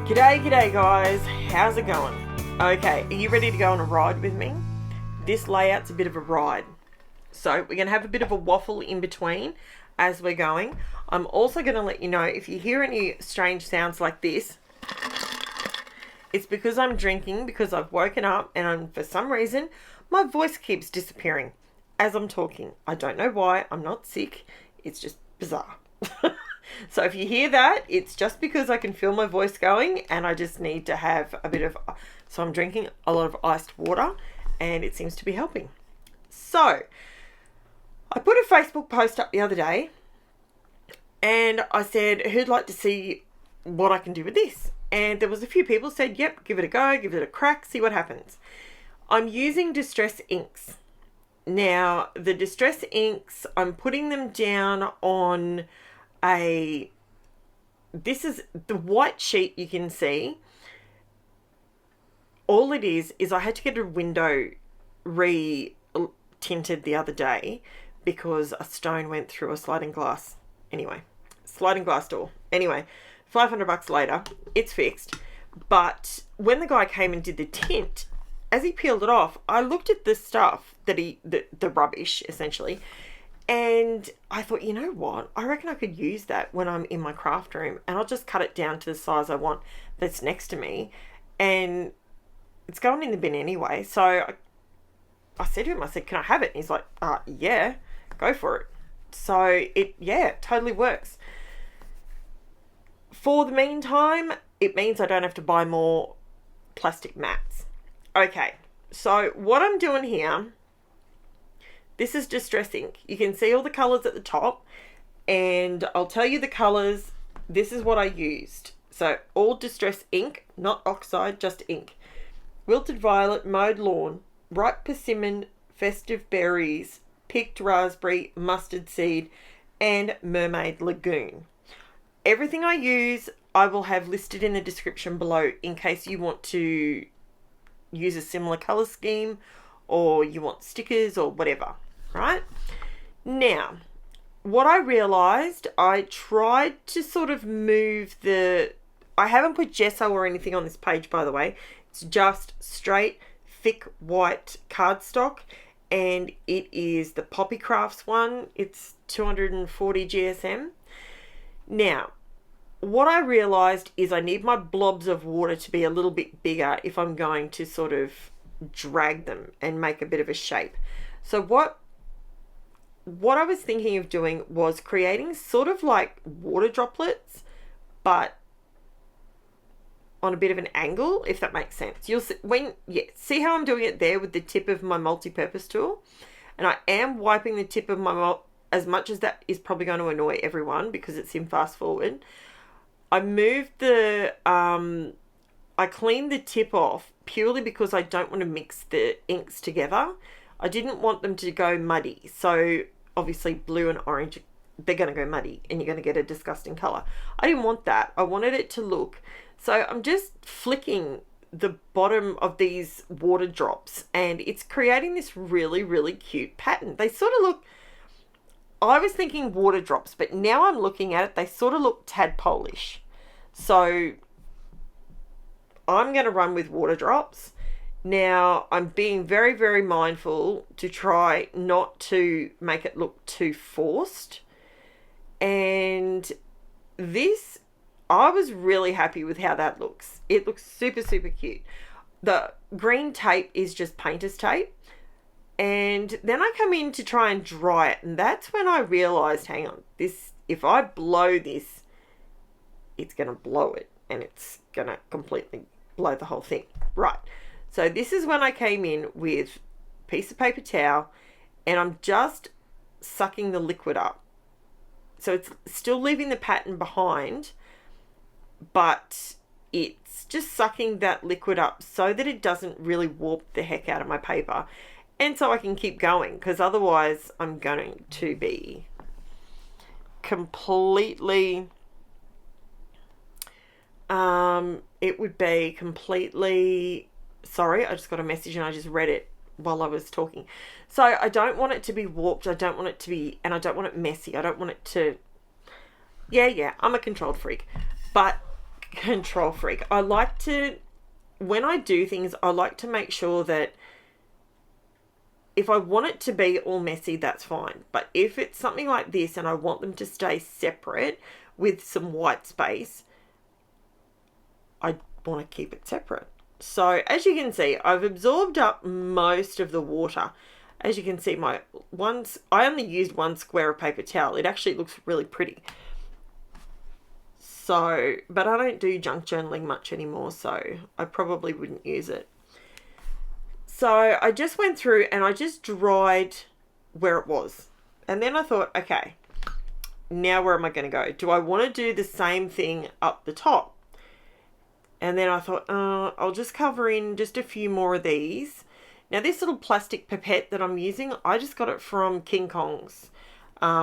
G'day guys, how's it going? Okay, are you ready to go on a ride with me? This layout's a bit of a ride. So we're going to have a bit of a waffle in between as we're going. I'm also going to let you know if you hear any strange sounds like this, it's because I'm drinking, because I've woken up and for some reason my voice keeps disappearing as I'm talking. I don't know why, I'm not sick, it's just bizarre. So if you hear that, it's just because I can feel my voice going and I just need to have a bit of, so I'm drinking a lot of iced water and it seems to be helping. So I put a Facebook post up the other day and I said, who'd like to see what I can do with this? And there was a few people said, yep, give it a go, give it a crack, see what happens. I'm using distress inks. Now, the distress inks, I'm putting them down on this is the white sheet you can see. All it is I had to get a window re-tinted the other day because a stone went through a sliding glass door. Anyway, $500 later, it's fixed. But when the guy came and did the tint, as he peeled it off, I looked at the stuff that the rubbish essentially, and I thought, you know what? I reckon I could use that when I'm in my craft room and I'll just cut it down to the size I want that's next to me. And it's going in the bin anyway. So I said to him, I said, can I have it? And he's like, yeah, go for it. So it totally works. For the meantime, it means I don't have to buy more plastic mats. Okay, so what I'm doing here, this is distress ink. You can see all the colours at the top and I'll tell you the colours. This is what I used. So all distress ink, not oxide, just ink. Wilted Violet, Mowed Lawn, Ripe Persimmon, Festive Berries, Picked Raspberry, Mustard Seed and Mermaid Lagoon. Everything I use I will have listed in the description below in case you want to use a similar colour scheme or you want stickers or whatever. Right? Now, what I realised, I tried to sort of move I haven't put gesso or anything on this page, by the way. It's just straight, thick, white cardstock. And it is the Poppy Crafts one. It's 240 GSM. Now, what I realised is I need my blobs of water to be a little bit bigger if I'm going to sort of drag them and make a bit of a shape. So what I was thinking of doing was creating sort of like water droplets, but on a bit of an angle, if that makes sense. You'll see, see how I'm doing it there with the tip of my multi-purpose tool? And I am wiping the tip of my, as much as that is probably going to annoy everyone because it's in fast forward. I moved I cleaned the tip off purely because I don't want to mix the inks together. I didn't want them to go muddy. So obviously blue and orange, they're going to go muddy and you're going to get a disgusting color. I didn't want that. I wanted it to look. So I'm just flicking the bottom of these water drops and it's creating this really, really cute pattern. They sort of look, I was thinking water drops, but now I'm looking at it, they sort of look tadpole-ish. So I'm going to run with water drops. Now, I'm being very, very mindful to try not to make it look too forced. And this, I was really happy with how that looks. It looks super, super cute. The green tape is just painter's tape. And then I come in to try and dry it. And that's when I realized, hang on, if I blow this, it's going to blow it. And it's going to completely blow the whole thing. Right. So this is when I came in with a piece of paper towel and I'm just sucking the liquid up. So it's still leaving the pattern behind, but it's just sucking that liquid up so that it doesn't really warp the heck out of my paper. And so I can keep going because otherwise I'm going to be completely, it would be completely, sorry, I just got a message and I just read it while I was talking. So I don't want it to be warped. I don't want it to be, and I don't want it messy. I don't want it to, yeah, I'm a controlled freak. But control freak. I like to, when I do things, I like to make sure that if I want it to be all messy, that's fine. But if it's something like this and I want them to stay separate with some white space, I want to keep it separate. So as you can see, I've absorbed up most of the water. As you can see, I only used one square of paper towel. It actually looks really pretty. So, but I don't do junk journaling much anymore, so I probably wouldn't use it. So I just went through and I just dried where it was. And then I thought, okay, now where am I going to go? Do I want to do the same thing up the top? And then I thought, I'll just cover in just a few more of these. Now this little plastic pipette that I'm using, I just got it from King Kong's,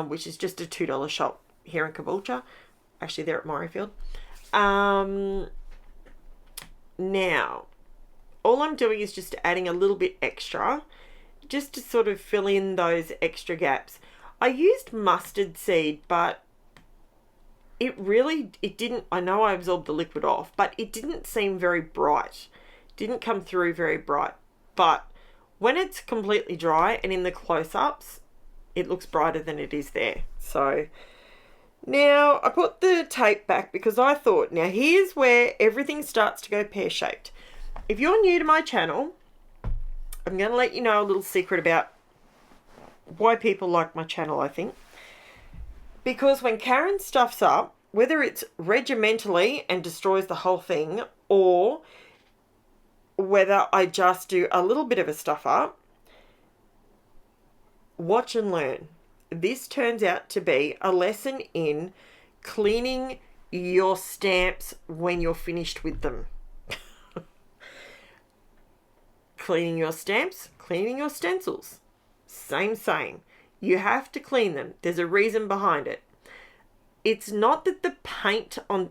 which is just a $2 shop here in Caboolture. Actually, they're at Morayfield. Now, all I'm doing is just adding a little bit extra, just to sort of fill in those extra gaps. I used mustard seed, but it didn't, I know I absorbed the liquid off, but it didn't seem very bright. Didn't come through very bright. But when it's completely dry and in the close-ups, it looks brighter than it is there. So now I put the tape back because I thought, now here's where everything starts to go pear-shaped. If you're new to my channel, I'm going to let you know a little secret about why people like my channel, I think. Because when Karen stuffs up, whether it's regimentally and destroys the whole thing, or whether I just do a little bit of a stuff up, watch and learn. This turns out to be a lesson in cleaning your stamps when you're finished with them. Cleaning your stamps, cleaning your stencils. Same. You have to clean them. There's a reason behind it. It's not that the paint on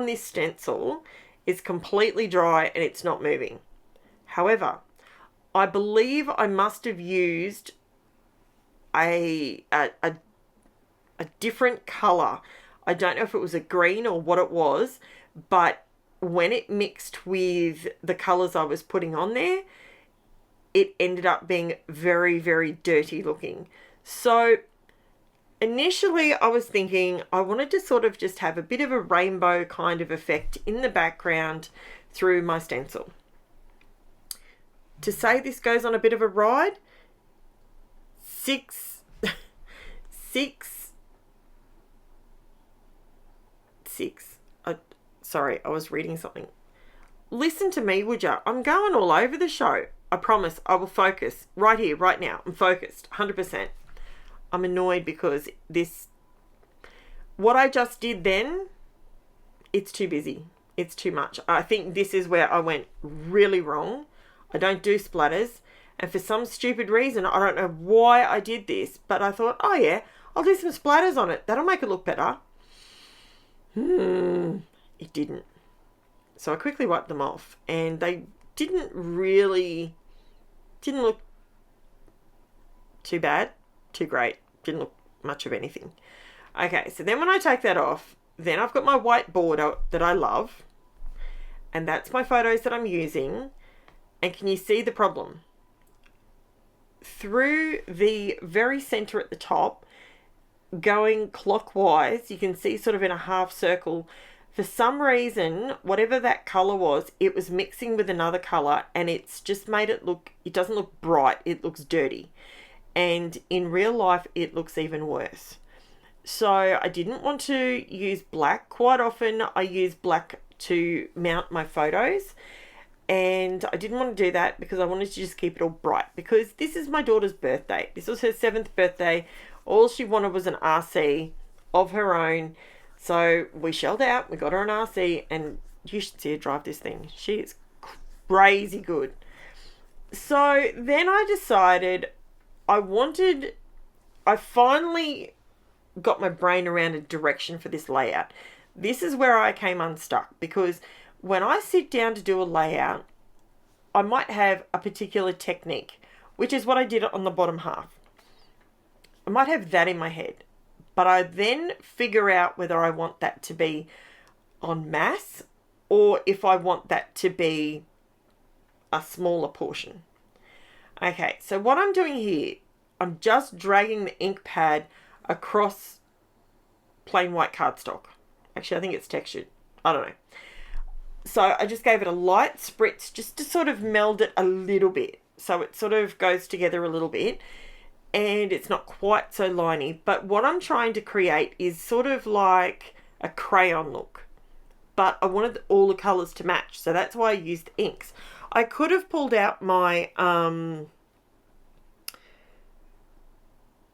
this stencil is completely dry and it's not moving. However, I believe I must have used a different color. I don't know if it was a green or what it was, but when it mixed with the colors I was putting on there, it ended up being very, very dirty looking. So initially I was thinking I wanted to sort of just have a bit of a rainbow kind of effect in the background through my stencil. To say this goes on a bit of a ride, six, sorry, I was reading something. Listen to me, would ya? I'm going all over the show. I promise I will focus right here, right now. I'm focused, 100%. I'm annoyed because what I just did then, it's too busy. It's too much. I think this is where I went really wrong. I don't do splatters. And for some stupid reason, I don't know why I did this, but I thought, oh yeah, I'll do some splatters on it. That'll make it look better. It didn't. So I quickly wiped them off and they didn't look too bad, too great. Didn't look much of anything. Okay, so then when I take that off, then I've got my white border that I love. And that's my photos that I'm using. And can you see the problem? Through the very center at the top, going clockwise, you can see sort of in a half circle. For some reason, whatever that color was, it was mixing with another color and it's just made it look, it doesn't look bright, it looks dirty. And in real life, it looks even worse. So I didn't want to use black. Quite often I use black to mount my photos. And I didn't want to do that because I wanted to just keep it all bright. Because this is my daughter's birthday. This was her 7th birthday. All she wanted was an RC of her own. So we shelled out. We got her an RC. And you should see her drive this thing. She is crazy good. So then I decided I finally got my brain around a direction for this layout. This is where I came unstuck. Because when I sit down to do a layout, I might have a particular technique, which is what I did on the bottom half. I might have that in my head, but I then figure out whether I want that to be en masse, or if I want that to be a smaller portion. Okay, so what I'm doing here, I'm just dragging the ink pad across plain white cardstock. Actually, I think it's textured. I don't know. So I just gave it a light spritz just to sort of meld it a little bit. So it sort of goes together a little bit. And it's not quite so liney. But what I'm trying to create is sort of like a crayon look. But I wanted all the colours to match. So that's why I used inks. I could have pulled out my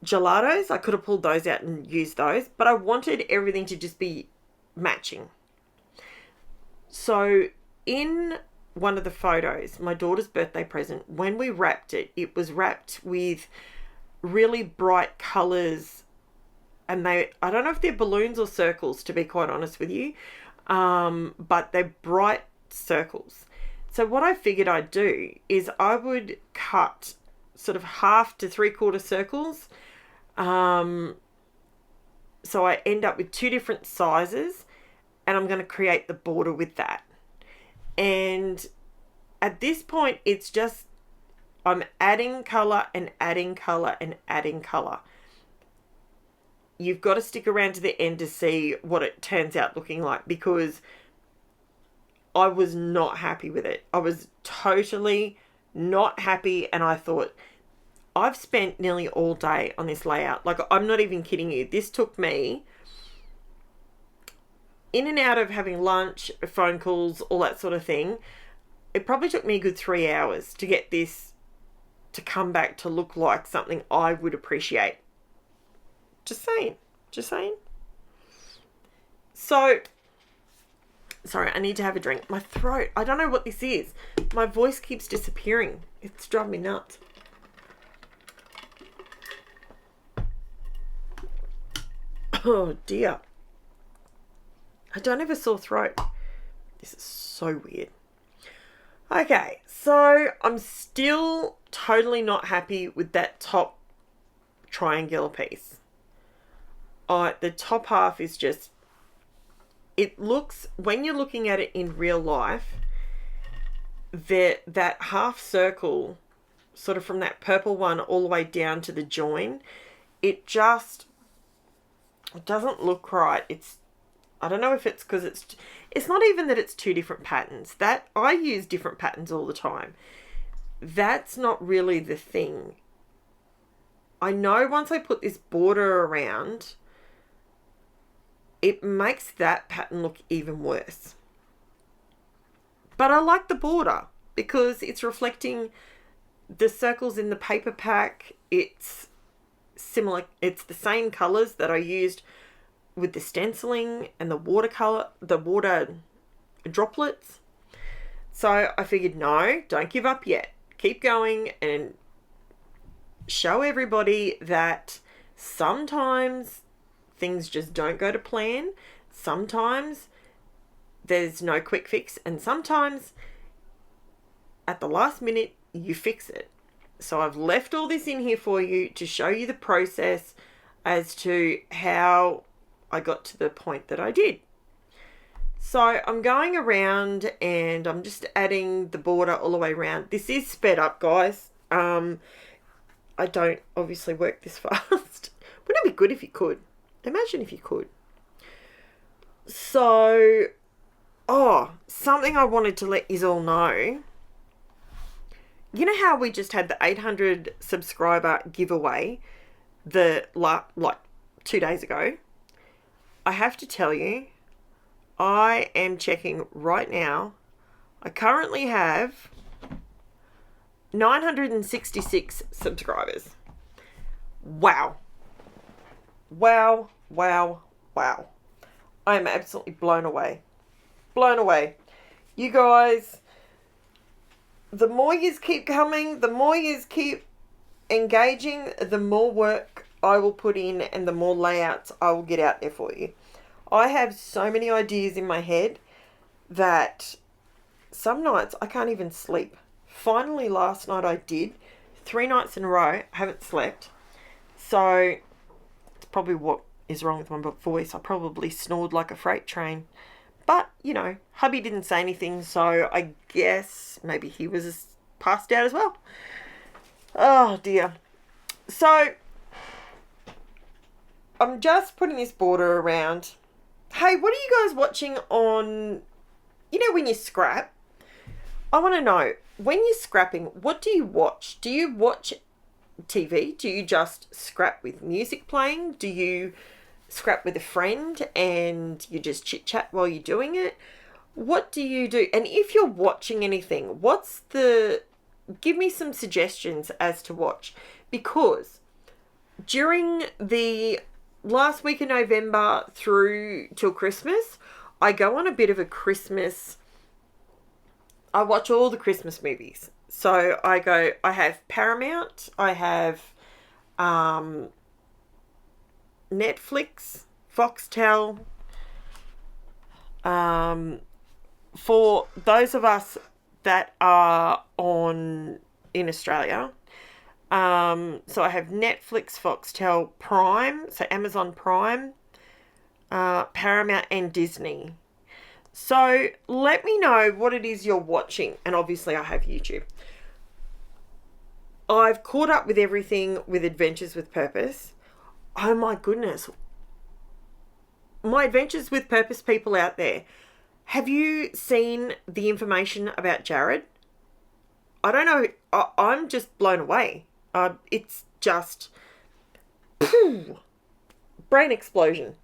gelatos. I could have pulled those out and used those. But I wanted everything to just be matching. So in one of the photos, my daughter's birthday present, when we wrapped it, it was wrapped with really bright colours. And I don't know if they're balloons or circles, to be quite honest with you. But they're bright circles. So what I figured I'd do is I would cut sort of 1/2 to 3/4 circles. So I end up with 2 different sizes, and I'm going to create the border with that. And at this point, it's just, I'm adding colour and adding colour and adding colour. You've got to stick around to the end to see what it turns out looking like, because I was not happy with it. I was totally not happy, and I thought, I've spent nearly all day on this layout. Like, I'm not even kidding you. This took me, in and out of having lunch, phone calls, all that sort of thing, it probably took me a good 3 hours to get this to come back to look like something I would appreciate. Just saying. Just saying. So, sorry, I need to have a drink. My throat, I don't know what this is. My voice keeps disappearing. It's driving me nuts. Oh dear. I don't have a sore throat. This is so weird. Okay, so I'm still totally not happy with that top triangular piece. The top half is just, it looks, when you're looking at it in real life, that half circle, sort of from that purple one all the way down to the join, it just, it doesn't look right. It's, I don't know if it's because it's not even that it's 2 different patterns. That, I use different patterns all the time. That's not really the thing. I know once I put this border around, it makes that pattern look even worse. But I like the border because it's reflecting the circles in the paper pack. It's similar. It's the same colours that I used with the stenciling and the watercolor, the water droplets. So I figured, no, don't give up yet. Keep going and show everybody that sometimes things just don't go to plan. Sometimes there's no quick fix, and sometimes at the last minute you fix it. So I've left all this in here for you to show you the process as to how I got to the point that I did. So I'm going around and I'm just adding the border all the way around. This is sped up, guys. I don't obviously work this fast. Wouldn't it be good if you could? Imagine if you could. So, something I wanted to let you all know. You know how we just had the 800 subscriber giveaway like 2 days ago? I have to tell you, I am checking right now. I currently have 966 subscribers. Wow. Wow, wow, wow. I am absolutely blown away. Blown away. You guys, the more yous keep coming, the more yous keep engaging, the more work I will put in and the more layouts I will get out there for you. I have so many ideas in my head that some nights I can't even sleep. Finally, last night I did. 3 nights in a row, I haven't slept. So it's probably what is wrong with my voice. I probably snored like a freight train. But, you know, hubby didn't say anything, so I guess maybe he was passed out as well. Oh, dear. So, I'm just putting this border around. Hey, what are you guys watching on, you know, when you scrap? I want to know, when you're scrapping, what do you watch? Do you watch TV? Do you just scrap with music playing? Do you scrap with a friend and you just chit chat while you're doing it? What do you do? And if you're watching anything, give me some suggestions as to watch, because during the last week of November through till Christmas, I go on a bit of a Christmas, I watch all the Christmas movies. So I have Paramount, I have Netflix, Foxtel. For those of us that are in Australia, so I have Netflix, Foxtel, Prime, so Amazon Prime, Paramount and Disney. So let me know what it is you're watching. And obviously I have YouTube. I've caught up with everything with Adventures with Purpose. Oh my goodness. My Adventures with Purpose people out there, have you seen the information about Jared? I don't know. I'm just blown away. It's just brain explosion.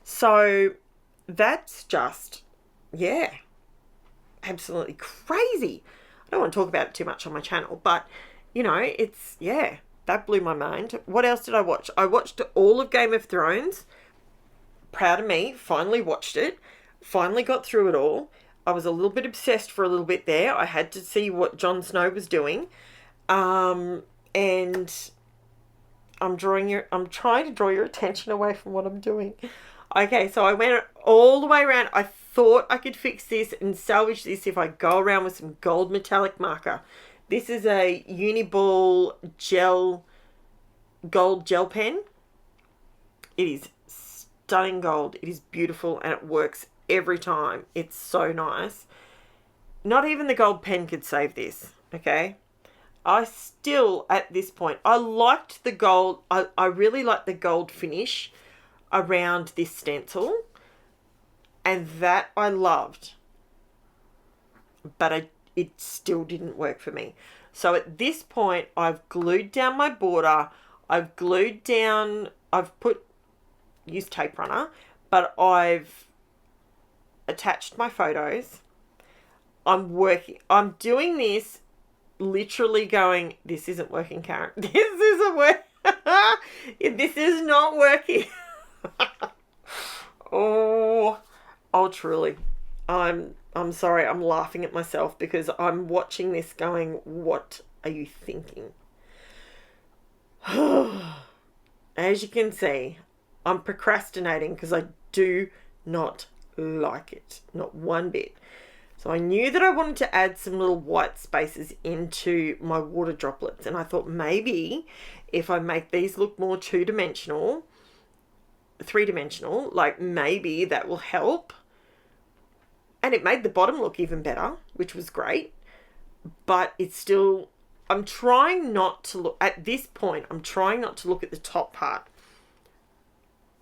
So that's just, yeah, absolutely crazy. I don't want to talk about it too much on my channel, but, you know, it's, yeah, that blew my mind. What else did I watch? I watched all of Game of Thrones. Proud of me. Finally watched it. Finally got through it all. I was a little bit obsessed for a little bit there. I had to see what Jon Snow was doing. And I'm trying to draw your attention away from what I'm doing. Okay, so I went all the way around. I thought I could fix this and salvage this if I go around with some gold metallic marker. This is a Uniball gold gel pen. It is stunning gold. It is beautiful and it works every time. It's so nice. Not even the gold pen could save this, okay? I still, at this point, I liked the gold. I really liked the gold finish around this stencil, and that I loved, but it still didn't work for me. So at this point, I've glued down my border. I've used tape runner, but I've attached my photos. I'm doing this literally going, this isn't working, Karen. This isn't working. This is not working. Oh, truly. I'm sorry. I'm laughing at myself because I'm watching this going, what are you thinking? As you can see, I'm procrastinating because I do not like it. Not one bit. So I knew that I wanted to add some little white spaces into my water droplets. And I thought maybe if I make these look more two-dimensional, three-dimensional, like maybe that will help. And it made the bottom look even better, which was great. But it's still, I'm trying not to look, at this point, I'm trying not to look at the top part.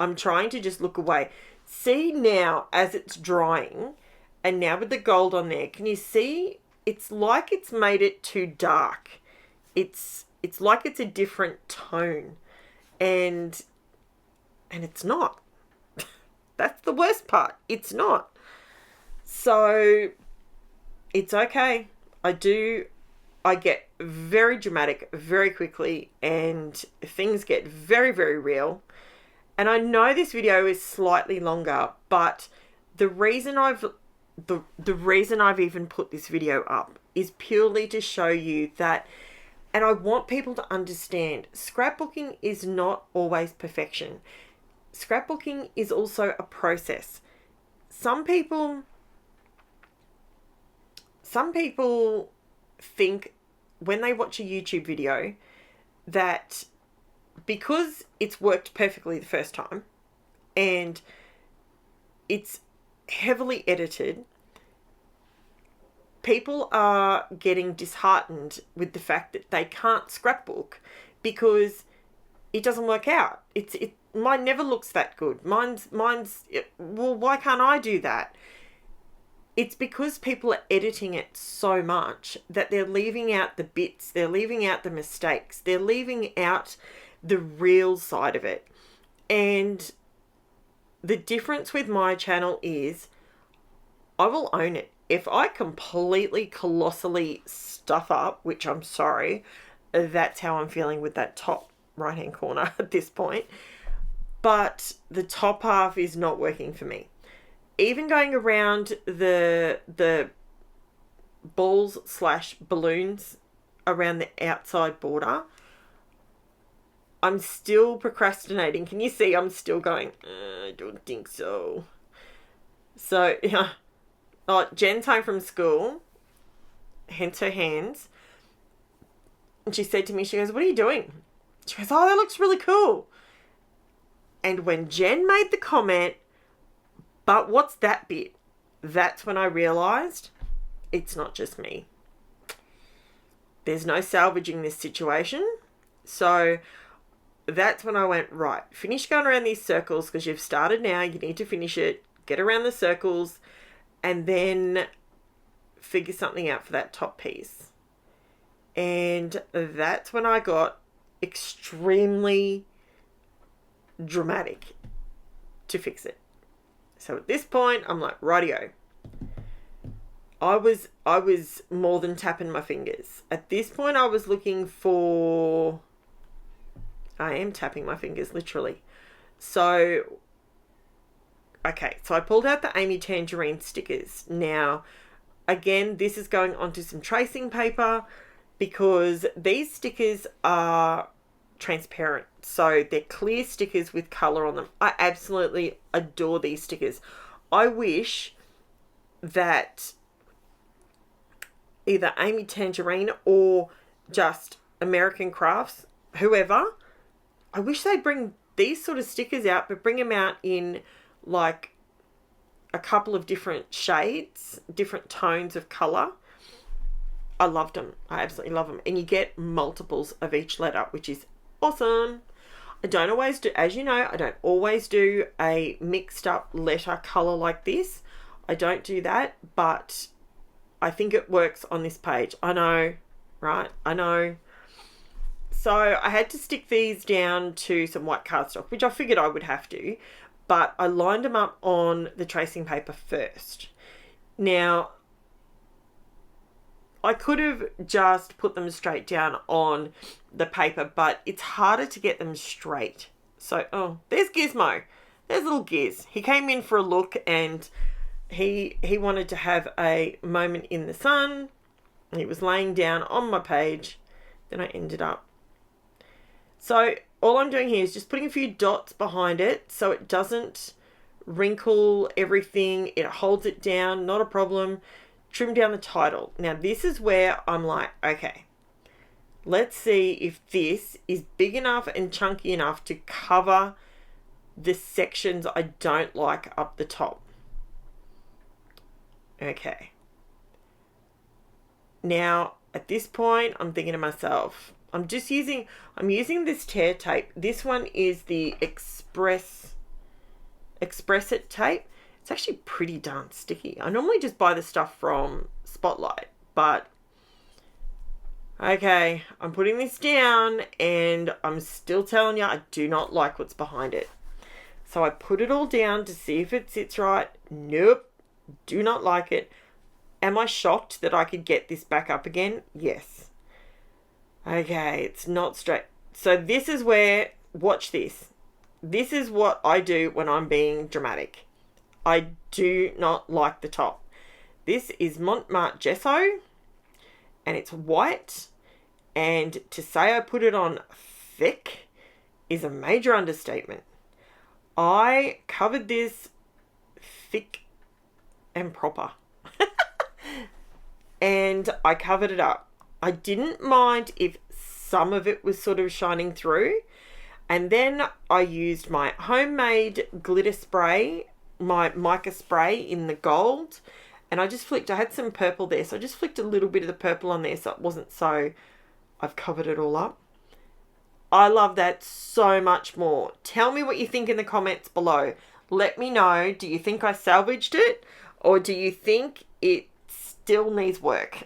I'm trying to just look away. See now as it's drying, and now with the gold on there, can you see? It's like it's made it too dark. It's like it's a different tone. And it's not. That's the worst part. It's not. So it's okay. I get very dramatic very quickly and things get very, very real. And I know this video is slightly longer, but the reason I've even put this video up is purely to show you that, and I want people to understand, scrapbooking is not always perfection. Scrapbooking is also a process. Some people think when they watch a YouTube video that because it's worked perfectly the first time and it's heavily edited, people are getting disheartened with the fact that they can't scrapbook because it doesn't work out. Mine never looks that good. Well, why can't I do that? It's because people are editing it so much that they're leaving out the bits, they're leaving out the mistakes, they're leaving out the real side of it. And the difference with my channel is I will own it. If I completely, colossally stuff up, which I'm sorry, that's how I'm feeling with that top right-hand corner at this point. But the top half is not working for me. Even going around the balls / balloons around the outside border, I'm still procrastinating. Can you see I'm still going, I don't think so. So, yeah. Oh, Jen's home from school, hence her hands. And she said to me, she goes, what are you doing? She goes, oh, that looks really cool. And when Jen made the comment, but what's that bit? That's when I realised it's not just me. There's no salvaging this situation. So that's when I went, right, finish going around these circles because you've started now. You need to finish it. Get around the circles. And then figure something out for that top piece. And that's when I got extremely dramatic to fix it. So at this point, I'm like, rightio. I was more than tapping my fingers. At this point, I was looking for... I am tapping my fingers, literally. So... Okay, so I pulled out the Amy Tangerine stickers. Now, again, this is going onto some tracing paper because these stickers are transparent. So they're clear stickers with colour on them. I absolutely adore these stickers. I wish that either Amy Tangerine or just American Crafts, whoever, I wish they'd bring these sort of stickers out, but bring them out in like a couple of different shades, different tones of colour. I loved them. I absolutely love them. And you get multiples of each letter, which is awesome. I don't always do, as you know, I don't always do a mixed up letter colour like this. I don't do that, but I think it works on this page. I know, right? I know. So I had to stick these down to some white cardstock, which I figured I would have to. But I lined them up on the tracing paper first. Now, I could have just put them straight down on the paper, but it's harder to get them straight. So, oh, there's Gizmo. There's little Giz. He came in for a look and he wanted to have a moment in the sun. He was laying down on my page. Then I ended up. So all I'm doing here is just putting a few dots behind it so it doesn't wrinkle everything. It holds it down, not a problem. Trim down the title. Now this is where I'm like, okay, let's see if this is big enough and chunky enough to cover the sections I don't like up the top. Okay. Now at this point, I'm thinking to myself, I'm using this tear tape. This one is the Express It tape. It's actually pretty darn sticky. I normally just buy the stuff from Spotlight, but okay, I'm putting this down and I'm still telling you I do not like what's behind it. So I put it all down to see if it sits right. Nope, do not like it. Am I shocked that I could get this back up again? Yes. Okay, it's not straight. So this is where, watch this. This is what I do when I'm being dramatic. I do not like the top. This is MARTE Gesso and it's white. And to say I put it on thick is a major understatement. I covered this thick and proper. And I covered it up. I didn't mind if some of it was sort of shining through. And then I used my homemade glitter spray my mica spray in the gold, and I just flicked, I had some purple there, so I just flicked a little bit of the purple on there so it wasn't so I've covered it all up. I love that so much more. Tell me what you think in the comments below. Let me know, do you think I salvaged it, or do you think it still needs work?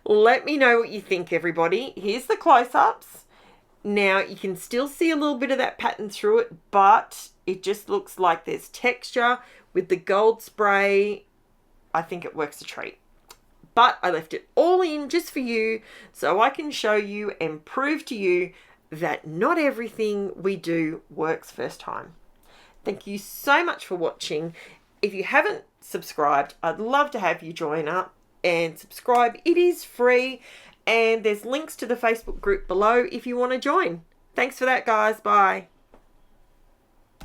Let me know what you think, everybody. Here's the close-ups. Now, you can still see a little bit of that pattern through it, but it just looks like there's texture with the gold spray. I think it works a treat. But I left it all in just for you so I can show you and prove to you that not everything we do works first time. Thank you so much for watching. If you haven't subscribed, I'd love to have you join up and subscribe. It is free, and there's links to the Facebook group below if you want to join. Thanks for that, guys. Bye.